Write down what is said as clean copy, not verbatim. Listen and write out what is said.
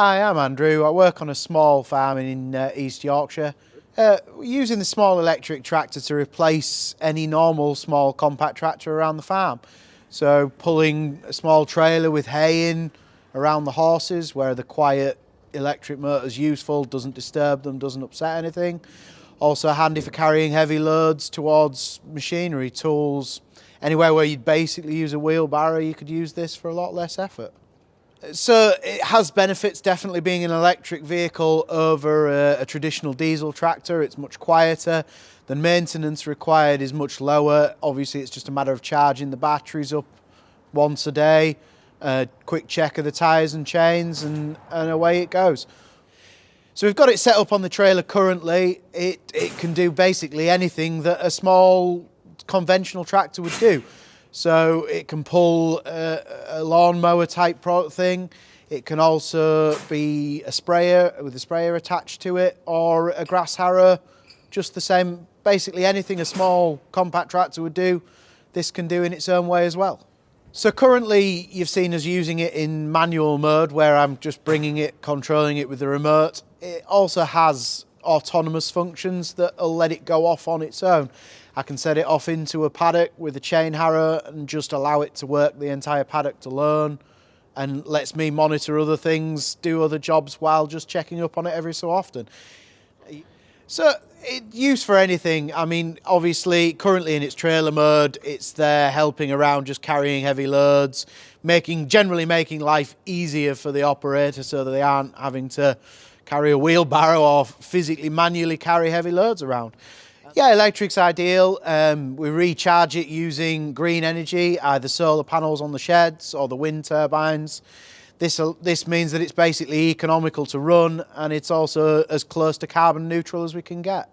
Hi, I'm Andrew. I work on a small farm in East Yorkshire. We're using the small electric tractor to replace any normal small compact tractor around the farm. So pulling a small trailer with hay in around the horses where the quiet electric motor is useful, doesn't disturb them, doesn't upset anything. Also handy for carrying heavy loads towards machinery, tools. Anywhere where you'd basically use a wheelbarrow, you could use this for a lot less effort. So it has benefits, definitely being an electric vehicle over a traditional diesel tractor. It's much quieter. The maintenance required is much lower. Obviously it's just a matter of charging the batteries up once a day, a quick check of the tyres and chains, and away it goes. So we've got it set up on the trailer currently. It can do basically anything that a small conventional tractor would do. So it can pull a lawnmower type product thing. It can also be a sprayer with a sprayer attached to it, or a grass harrow, just the same. Basically anything a small compact tractor would do, this can do in its own way as well. So currently you've seen us using it in manual mode where I'm just bringing it, controlling it with the remote. It also has autonomous functions that'll let it go off on its own. I can set it off into a paddock with a chain harrow and just allow it to work the entire paddock alone, and lets me monitor other things, do other jobs while just checking up on it every so often. So it's used for anything. I mean, obviously currently in its trailer mode, it's there helping around, just carrying heavy loads, generally making life easier for the operator so that they aren't having to carry a wheelbarrow or physically manually carry heavy loads around. Yeah, electric's ideal. We recharge it using green energy, either solar panels on the sheds or the wind turbines. This means that it's basically economical to run, and it's also as close to carbon neutral as we can get.